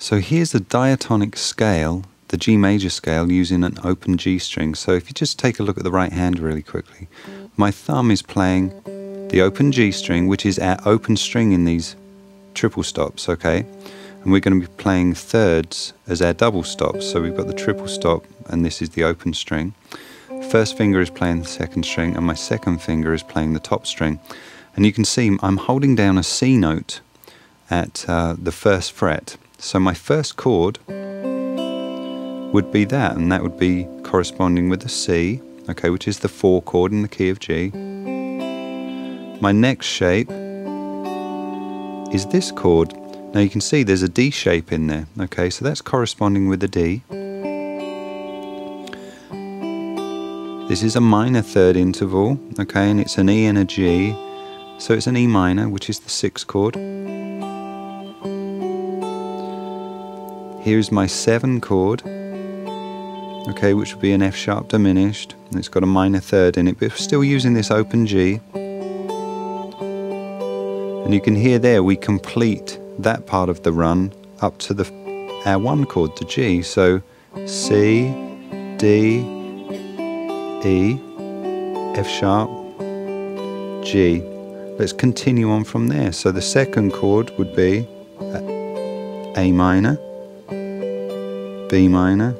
So here's the diatonic scale, the G major scale, using an open G string. So if you just take a look at the right hand really quickly, my thumb is playing the open G string, which is our open string in these triple stops, okay? And we're going to be playing thirds as our double stops. So we've got the triple stop, and this is the open string. First finger is playing the second string, and my second finger is playing the top string. And you can see I'm holding down a C note at the first fret. So my first chord would be that, and that would be corresponding with the C, okay, which is the 4 chord in the key of G. My next shape is this chord. Now you can see there's a D shape in there, okay, so that's corresponding with the D. This is a minor third interval, okay, and it's an E and a G, so it's an E minor, which is the 6th chord. Here's my 7 chord, okay, which would be an F sharp diminished, and it's got a minor third in it, but we're still using this open G. And you can hear there we complete that part of the run up to our 1 chord, the G. So C, D, E, F sharp, G. Let's continue on from there. So the second chord would be A minor, B minor.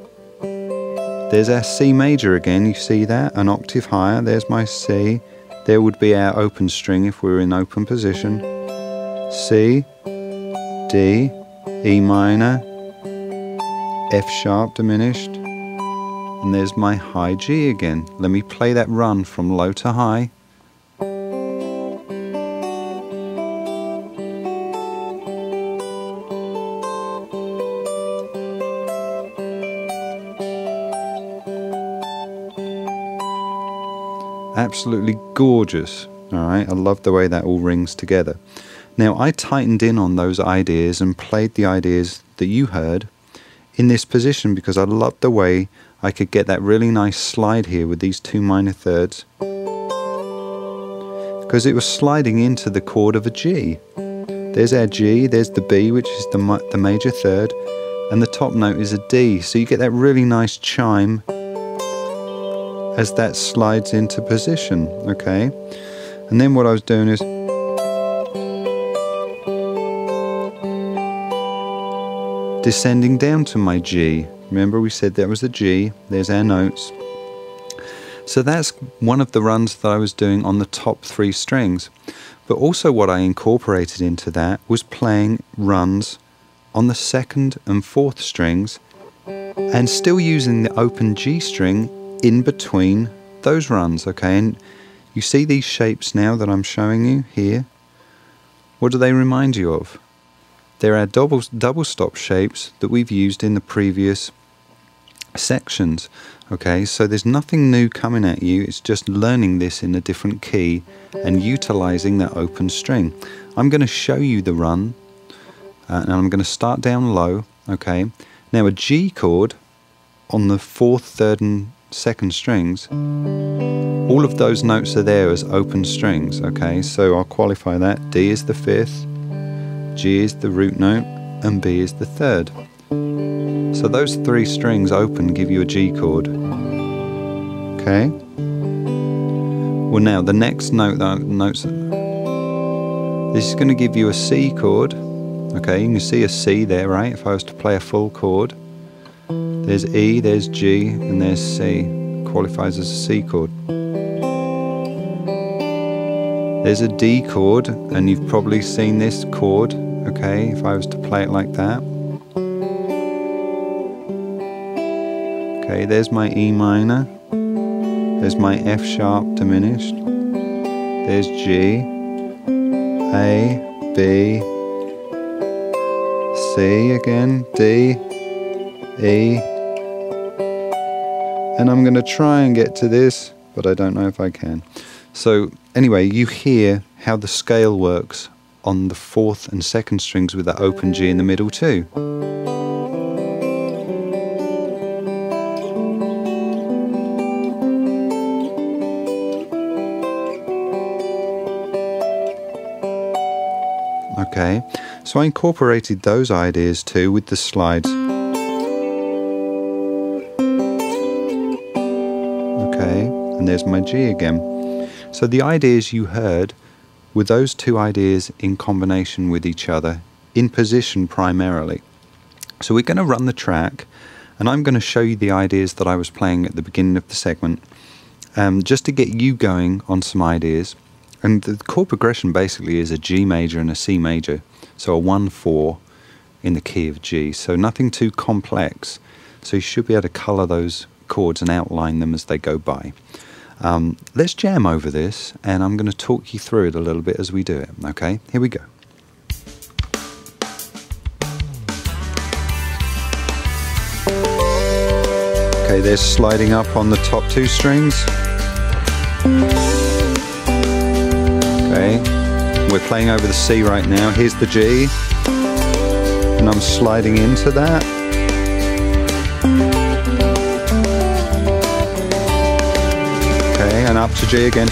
There's our C major again, you see that? An octave higher, there's my C. There would be our open string if we were in open position. C, D, E minor, F sharp diminished, and there's my high G again. Let me play that run from low to high. Absolutely gorgeous. Alright, I love the way that all rings together. Now I tightened in on those ideas and played the ideas that you heard in this position because I loved the way I could get that really nice slide here with these 2 minor thirds, because it was sliding into the chord of a G. There's our G, there's the B, which is the major third, and the top note is a D, so you get that really nice chime as that slides into position, okay? And then what I was doing is descending down to my G. Remember we said that was the G, there's our notes. So that's one of the runs that I was doing on the top 3 strings. But also what I incorporated into that was playing runs on the 2nd and 4th strings and still using the open G string in between those runs, okay? And you see these shapes now that I'm showing you here? What do they remind you of? They're our double stop shapes that we've used in the previous sections, okay? So there's nothing new coming at you, it's just learning this in a different key and utilizing that open string. I'm going to show you the run, and I'm going to start down low, okay? Now a G chord on the 4th, 3rd and 2nd strings, all of those notes are there as open strings, okay? So I'll qualify that. D is the 5th, G is the root note, and B is the 3rd. So those 3 strings open give you a G chord, okay? Well now the next note, this is going to give you a C chord, okay? You can see a C there, right? If I was to play a full chord, there's E, there's G, and there's C. Qualifies as a C chord. There's a D chord, and you've probably seen this chord, okay, if I was to play it like that. Okay, there's my E minor. There's my F sharp diminished. There's G, A, B, C again, D, E, and I'm going to try and get to this, but I don't know if I can. So anyway, you hear how the scale works on the 4th and 2nd strings with that open G in the middle too. Okay, So I incorporated those ideas too with the slides. Okay, and there's my G again. So the ideas you heard were those two ideas in combination with each other, in position primarily. So we're going to run the track, and I'm going to show you the ideas that I was playing at the beginning of the segment, just to get you going on some ideas. And the chord progression basically is a G major and a C major, so a 1-4 in the key of G, so nothing too complex. So you should be able to colour those chords and outline them as they go by. Let's jam over this, and I'm going to talk you through it a little bit as we do it. Okay, here we go. Okay, there's sliding up on the top 2 strings. Okay, we're playing over the C right now. Here's the G, and I'm sliding into that. Okay, and up to G again.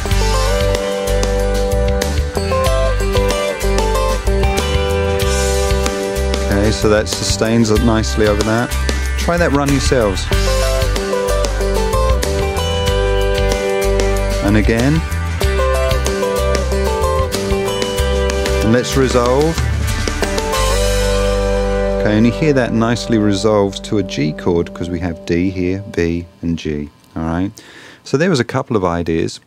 Okay, so that sustains it nicely over that. Try that run yourselves. And again. And let's resolve. Okay, and you hear that nicely resolves to a G chord because we have D here, B and G. Alright, so there was a couple of ideas.